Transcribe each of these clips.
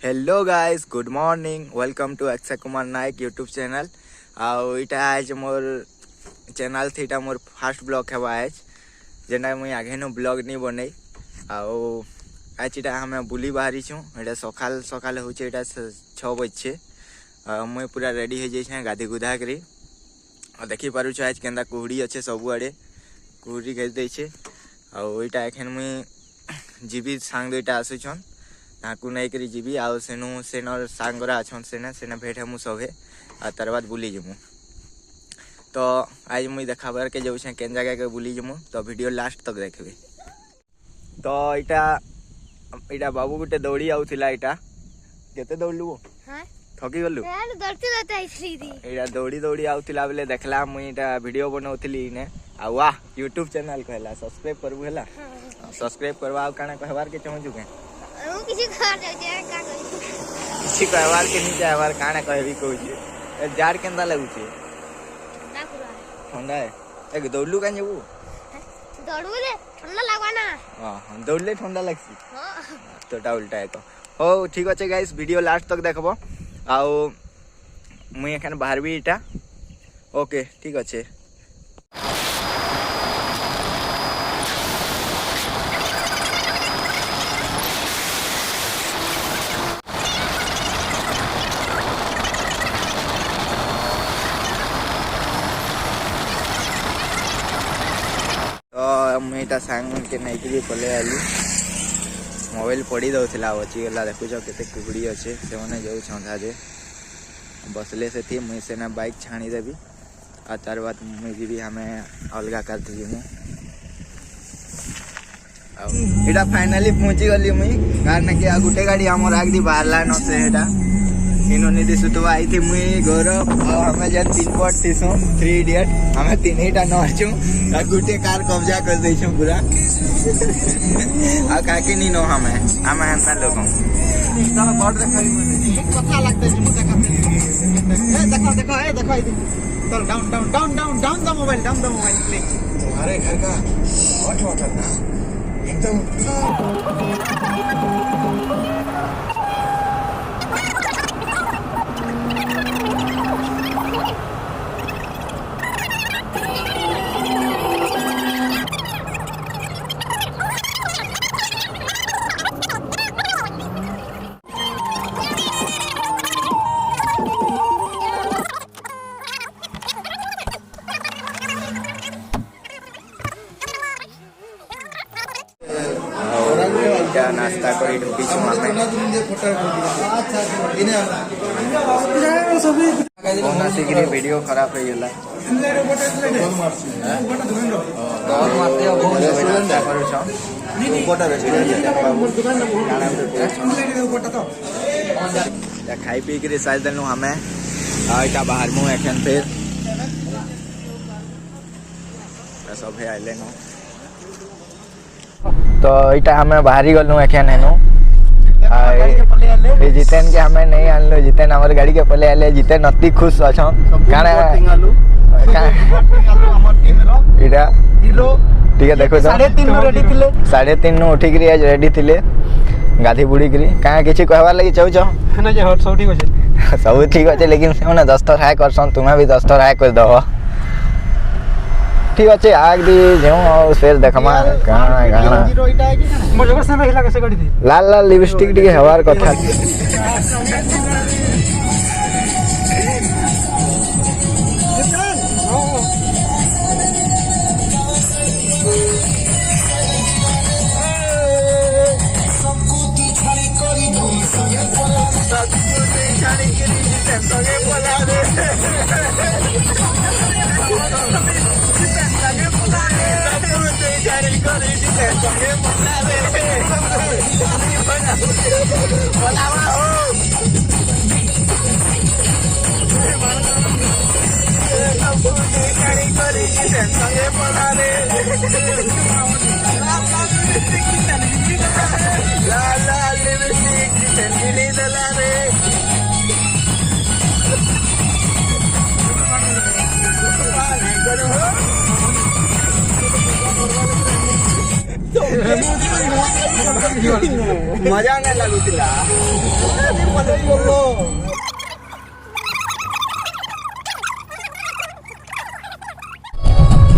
Hello guys, good morning, welcome to Akshay Kumar Nayak YouTube channel. आउ इटा आज मोर चैनल थी इटा मोर फर्स्ट ब्लॉग है आज जेना मुई आगे नो ब्लॉग नहीं बनै। आउ आज इटा हमें बुली बाहरी छूँ। इटा सकाल सकाल होचे, इटा 6 बजे। मुई पूरा रेडी हो जाइए गाधी गुधा करी। और देखी पारुछ आज केंदा कुहड़ी अच्छे सबुआड़े कुहड़ी घेर देछे। आउ इटा एखन मुई जीबी सांग दुईटा आसुछन ताकू नहीं करी जीबी। आउ सेनु सेनर सांगरा अछन सेने भेट हमू सभे आ तार बाद बुली जमु। तो आज मुई देखाबार के जाऊ छे केन जगह के बुली जमु, तो वीडियो लास्ट तक देखबे। तो इटा बाबू गुटे दौड़ी आउथिला। इटा केते दौड़लु हां थकी गलु यार दौड़ते दौड़ते आइथली दी। इटा दौड़ी आउथिला बेले देखला मुई इटा वीडियो बनौथिली ने। आ वाह, यूट्यूब चैनल कहला सब्सक्राइब करबु हैला। सब्सक्राइब करबा आ काना कहबार के चाहू जुके किसी कहवार के नीचे हमार काना कहबी कहू छे जार केंदा लागू छे ठंडा है। एक दौड़लू कान जेबू दौड़ू ले ठंडा लागवा ना। हां दौड़ले ठंडा लागसी। हां तोटा उल्टा है। तो हो ठीक আছে गाइस, वीडियो लास्ट तक देखबो। आउ मुई एखन बाहरबी इटा। ओके ठीक আছে। तो मुझे सांग के नहीं पलि आली। मोबाइल पड़ी दौला बचीगला। देखुच के कुहड़ी अच्छे से मैंने जाऊँ छे बसले से थी मुई से बाइक छाणीदेवी। आ तार बाद मुझे जी हमें अलग कर दी। मुझा फाइनाली पहुँची गली मुई कारण कि गोटे गाड़ी आमर आगे बाहरला न से इन्होंने दिशुवा आई थी मुई गौरव और हमें जन 3 पट थीसु 3 इडियट हमें 3 हीटा नचु गोटे कार कब्जा कर देछू पूरा। आ काके नी नो हमें एंता लोग चलो बॉर्ड देखाई कथा लगते जे मुझे देखो देखो चल डाउन द मोबाइल प्लीज। तुम्हारे घर का हॉट वाटर ना एकदम नाश्ता कर वीडियो खराब हो गला। खाई पी कर साइज देनु हमें इटा बाहर मु एखन फिर सब आइले न। तो इटा हमें बाहरी गलु एखन हेनु जितेन के हमें नहीं आनलो। जितेन हमारे गाड़ी के पले आले। जितेन अति खुश अच्छा काना इटा ठीक है। देखो 3:30 रेडी थिले 3:30 उठी करी आज रेडी थिले गाधी बुड़ी करी का किछि कहबार लागि चाहू छ ना जे हर सब ठीक होचे सब ठीक होचे लेकिन से ना 10 हाय करसन तुम्हें भी 10 हाय कर दो ठीक अच्छे आग दी जो फिर देखमा गाना गाना मोर जगह से रहिला कैसे गाड़ी थी लाल लाल लिपस्टिक टिके हवार कथा मजा नहीं लगुला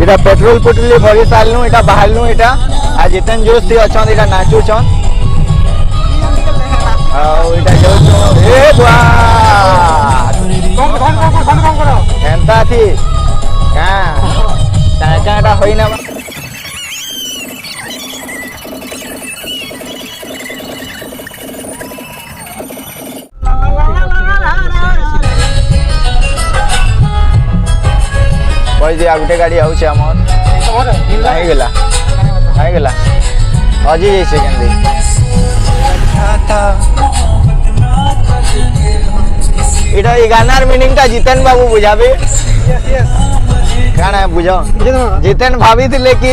इटा पेट्रोल पुटली भरी सारलु इटा बाहरलु इटा आ जितन जोश थी अछन इटा नाचुछन आ इटा जोश ए बुआ कौन करो एंता थी हां काटा होई ना कोई दिया गुटे गाड़ी आउछ हमर आई गेला अजी जैसे केंदी इटा ई गानार मीनिंग ता जितन बाबू बुझाबे काना बुझो जितन भाभी थिले कि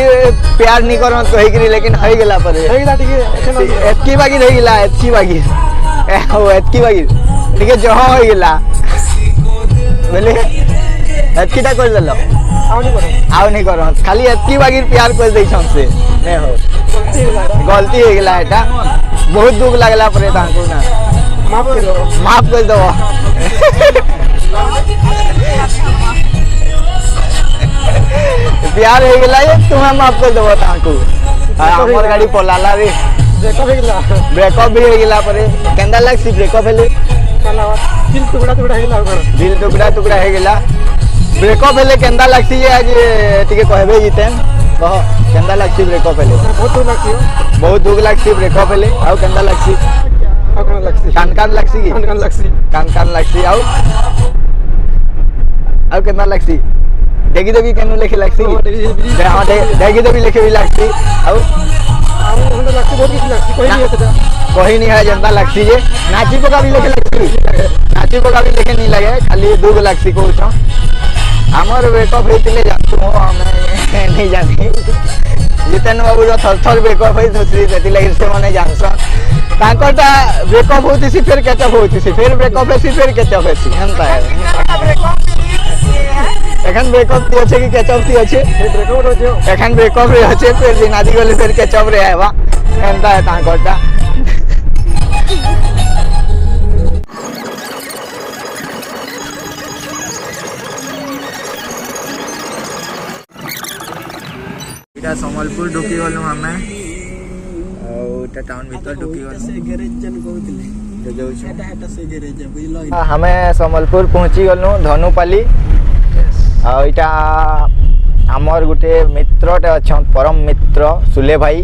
प्यार नहीं करन कहि करी लेकिन होई गेला परे होई गेला ठीक एतकी बागी रहि गेला एतकी बागी ओ एतकी बागी ठीक जो होई गेला बोले एतकी ता कर देलो आउ नहीं करो खाली एतकी बागी प्यार कर दै छन से नहीं हो गलती हो गेला एटा बहुत दुख लागला परे तांको ना माफ कर दो प्यार हो गेला ये तुम्हें माफ कर देबो तांको हमर गाड़ी पलाला रे ब्रेकअप भी हो गेला परे केंदा लागसी ब्रेकअप हेले दिल टुकड़ा टुकड़ा हो गेला ब्रेकअप हेले केंदा लागसी जे आज टिके कहबे जितेन कह केंदा लागसी ब्रेकअप हेले बहुत दुख लागसी ब्रेकअप हेले आउ केंदा लागसी कान लागसी आउ केंदा लागसी डेगी देवी केनु लेखे लागसी हां डेगी देवी लेखे भी लागसी आउ होंडा लागसी बहुत किछ लागसी कोई नहीं है जनता लागसी जे नाची को का भी लेखे लागसी नाची को का भी लेखे नहीं लगे खाली दुख लागसी को छ हमर ब्रेकअप हेतिले जानतु हमें नहीं जानी जितन बाबू जो थर ब्रेकअप है दूसरी सेति लगे से माने जानस तांकोटा ब्रेकअप होती सी फिर कैचअप होती सी फिर ब्रेकअप है सी फिर कैचअप है सी हंता है एखन ब्रेकअप ती अछि कि कैचअप ती अछि ब्रेकअप होछे एखन ब्रेकअप रे अछि फिर दिन आदि गले फिर कैचअप रे आबा हंता है तांकोटा इटा संबलपुर ढुकी गलु हमें और टाउन भीतर ढुकी गलु गैरेज जन कहउतले जाउ छ एटा से गैरेज बुझलो हमें संबलपुर पहुंची गलु धनुपाली और इटा हमर गुटे मित्रटे अछन परम मित्र सुले भाई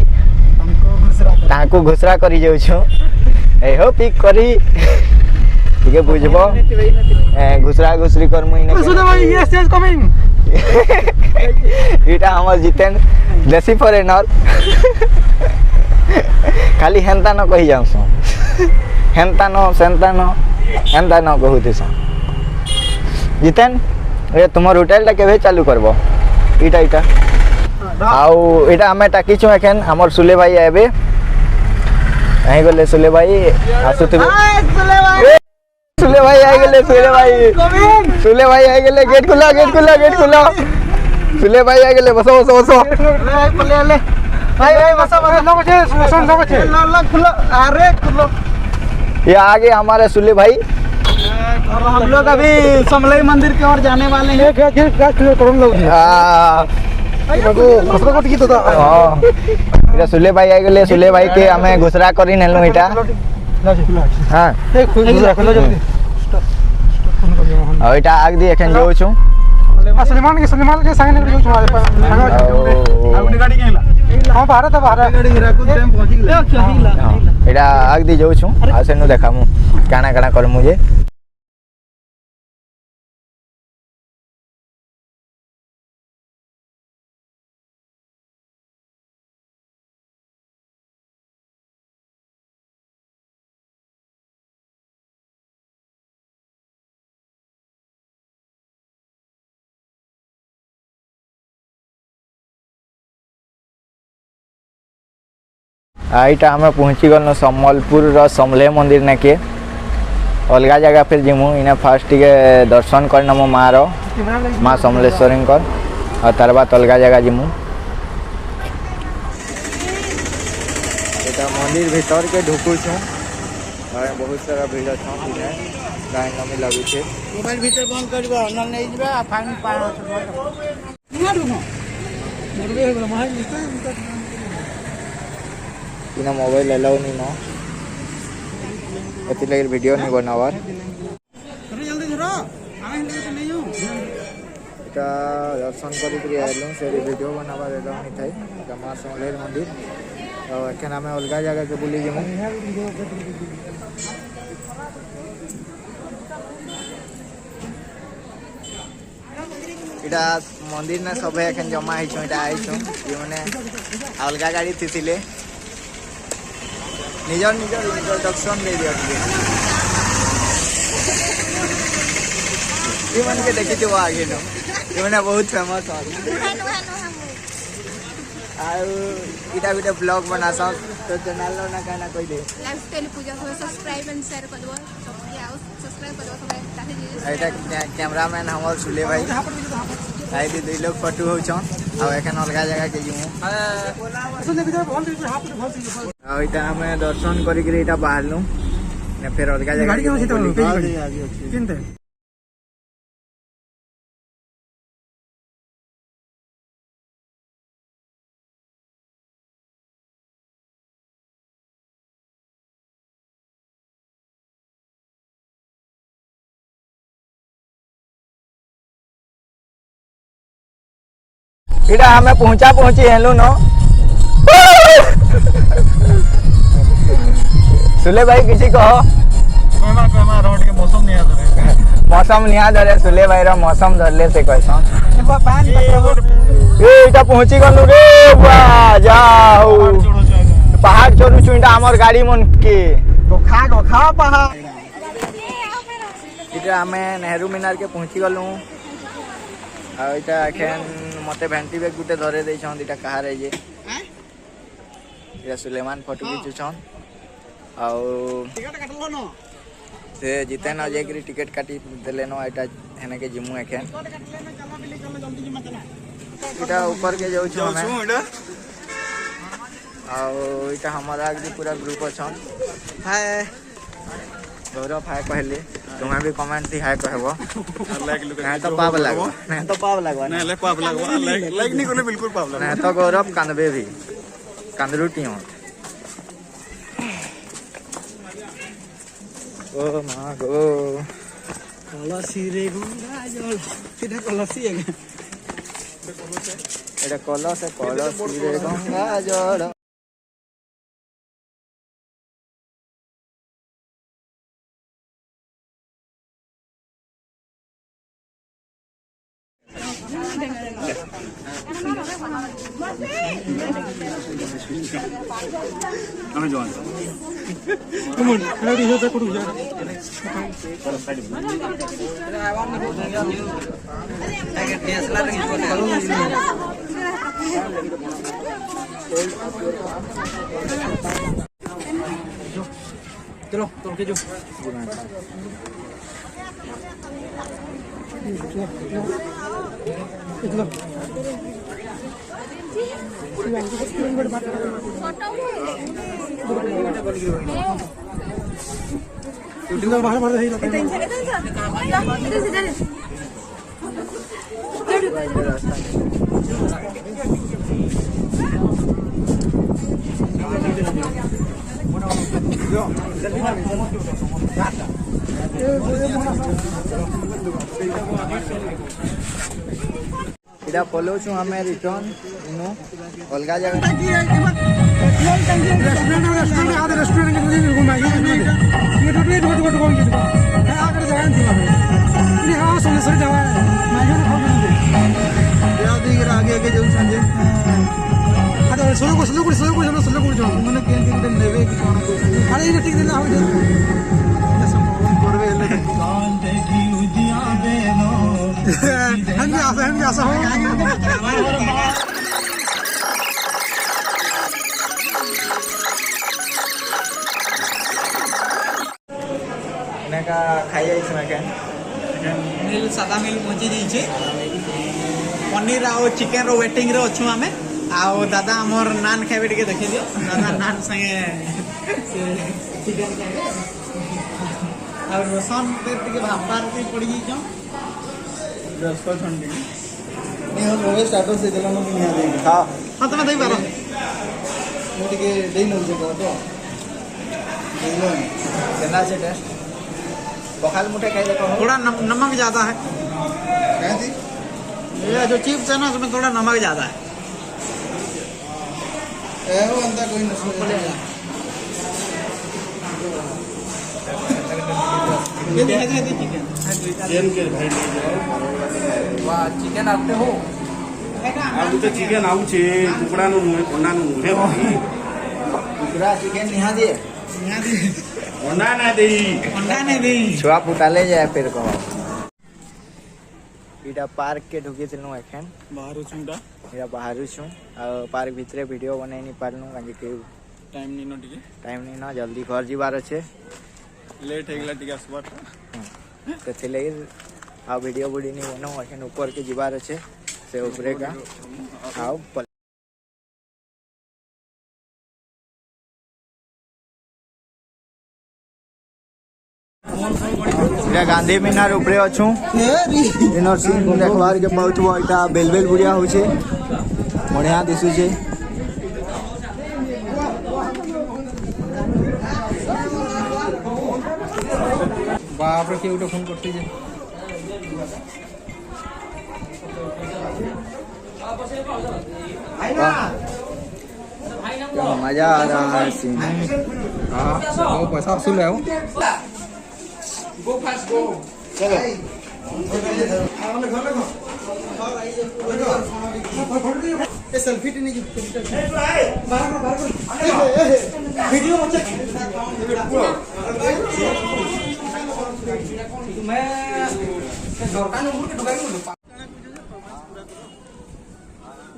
ताको घुसरा करी जाउ छ ए हो पिक करी ठीक बुझबो घुसरा घुसरी कर मुइने सुले भाई यस यस कमिंग इटा हमर जितेन देसी फॉरेनर खाली हेंता न कहि जाऊ सो हेंता न सेंता न हेंता न कहूते सो जितेन ए तुमर होटल ता केबे चालू करबो इटा आउ इटा हमें टाकी छु एखन हमर सुले भाई आबे आइ गेले सुले भाई आसुते सुले भाई आ गेले सुले भाई आ गेले गेट खुला सुले भाई आ गेले बसो भाई बसो खुलो अरे खुलो ये आगे हमारे सुले भाई और हम लोग अभी समलई मंदिर की ओर जाने वाले हैं हां सुले भाई आ गेले सुले भाई के हमें घुसरा करी नेलु इटा हां और इटा आग दी एखन जाउ छु सलमान के संग ने जाउ छु आगुनी गाड़ी केला हां भारत गाड़ी हिराकुद टाइम पहुंची गेला इटा आग दी जाउ छु आ सेनु देखामु काना काना कर मुझे आईटा हमें पहुँची गल सम्बलपुर समले मंदिर ने के अलग जगह फिर जिमु इना फास्ट के दर्शन करना मो माँ माँ समलेश्वरी और तार बाद अलग जगह जिमु मंदिर भीतर के ढुकू छू और बहुत सारा भीड़ अच्छा दिने लाइन में लगुचे मोबाइल भीतर बंद करबा न नहीं जबा फाइन पार ना रुनो मोरबे हो मोबाइल इना मोबाइल अलाउ नहीं न एति लगे वीडियो नहीं बनावार जल्दी जरा आमे तो नहीं हो এটা দর্শন করি আইলু সে ভিডিও বানাবার এলাও नहीं थाई মা समलेर मंदिर और एखन आम अलग जगह के बुली जीमु इटा मंदिर ना सब एखन जमा होइछु इटा आइछु ये माने अलग गाड़ी थिसिले निजर निजर इंट्रोडक्शन दे दियो ये मन के देखि जो आगे नो ये माने बहुत फेमस हो इटा गुटे ब्लॉग बनासा तो चैनल ना कहना कोई दे लाइफस्टाइल पूजा को सब्सक्राइब एंड शेयर कर दो सब्सक्राइब कर दो सब एटा कैमरामैन हमर सुले भाई आई दी दुई लोग फोटो हो छन आ एखन अलगा जगह के जिमु आ इटा हमें दर्शन करी के इटा बाहरलु ने फिर अलगा जगह गाड़ी के किनते इटा हमें पहुंची हेलु न सुले भाई किसी कहो रोड के मौसम नहीं आ मौसम नहीं आ धरे सुले भाई रो मौसम धरले से कैसा ए इटा पहुंची गलु रे वाह जाओ पहाड़ चढ़ु छु इटा हमर गाड़ी मन के गोखा पहाड़ इटा हमें नेहरू मीनार के पहुंची गलु आ इटा एखन मते भेंटी बैग गुटे धरे दे छन इटा कहा रे ये सुलेमान फोटो खींचु छन आ टिकट काटलो न से जिते न जेकरी टिकट काटी देले न इटा हेने के जिमु एखन इटा ऊपर के जाउ छु हमें आ इटा हमारा आगे पूरा ग्रुप छन हाय गौरव हाय कहले तुम्हें भी कमेंट थी हाय कहबो नहीं तो पाप लगो नहीं तो पाप लगवा नहीं ले पाप लगवा लाइक नहीं कोले बिल्कुल पाप लगवा नहीं तो गौरव कांदबे भी कांदरूटी हो ओ मां गो कलसी रे गुंडा जल सीधा कलसी है एटा कलस रे गंगा जल हमें जवान कमन रेडी हो जा करू जा चलो तुम के जो इतना बाहर बाहर इटा पलो छु हमें रिटर्न इनो अलगा जगह रेस्टोरेंट आधे रेस्टोरेंट के मुझे घुमा ये टोटली टोट टोट घूम गया है आकर जगह थी ये हां सोने से जगह मैं ये खाओ नहीं याद ही आगे आगे जाऊं संजय अरे सोलो को जाओ मैंने केन के नेवे की कोन को अरे ये ठीक दिला हो जा करवे ले कान देखी उदिया बेनो हम आसा हो इनका खाई जाई छना के मिल सादा मिल पहुंची जाइए पनीर आ चिकेन रो वेटिंग रे अच्छु आमे आओ दादा हमर नान खाइबे टिके देखि दियो दादा नान संगे चिकेन खाइबे ଆଉ ରସନ ଟିକେ ଭାପାର ଟିକେ ପଡ଼ି ଯାଇଛନ୍ ବ୍ରସ୍ କରୁଛନ୍ତି ନି ହଉ ରୋଗ ଷ୍ଟାଟସ୍ ଦେଇଦେଲା ମୁଁ ନିହା ଦେଇକି ହଁ ହଁ ତମେ ଦେଇପାର ମୁଁ ଟିକେ ଦେଇ ନେଉଛି କହ ତ ଦେଇଦେଲଣି केना से टेस्ट पखाल मुठे खाई देखो थोड़ा नमक ज़्यादा है କାହିଁକି ये जो चिप्स है ना उसमें थोड़ा नमक ज़्यादा है ଏ ହଉ ଏନ୍ତା କହି ନସୁଲେ चिकन आपने हो ଆଉ ତ ଚିକେନ ଆଉଛେ କୁକୁଡ଼ା ନୁହେଁ ଅଣ୍ଡା ନୁହେଁ पूरा चिकन निहा दिए ଅଣ୍ଡା ନା ଦେଇ अंडा नहीं दी छुआ फुटाले जाए फिर कहो इटा पार्क के ढुके थिलनु एखन ବାହାରୁ ଚୁଣ୍ଡା इटा बाहरु छु आ पार्क भितरे वीडियो बनै नि पारनु काजे के ଟାଇମ୍ ନିନ ଟିକେ टाइम नहीं ना जल्दी घर जीवार अच्छे ଲେଟ୍ ହେଇଗଲା ଟିକେ ଆସିବାଟା से आ वीडियो बुडी नहीं बनो एखन ऊपर के जीवार अच्छे से ऊपरे का आओ गांधी मीनार ऊपरे अच्छू इनर सीन देखबार के बहुत बड़ा बेलबेल बुढ़िया होचे बढ़िया दिशुचे बाप रे के फोन करती जे क्या मजा आ रहा है सीन हां पैसा वसूल है सेल्फी नहीं वीडियो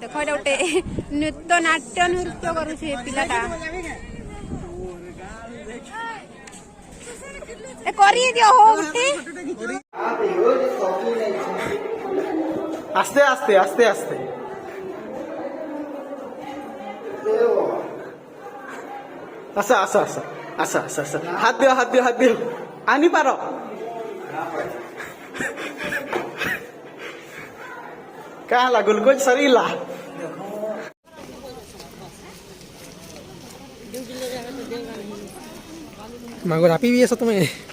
देख गोटे नृत्य नाट्य नृत्य करुचे पिलाटा करी दियो हो उठी आस्ते आस्ते आस्ते आस्ते आसा आसा आसा आसा आसा आसा हाथ दियो आनी पारो क्या ला ग्लूकोज सरीला मांगो रापी भी है तुम्हें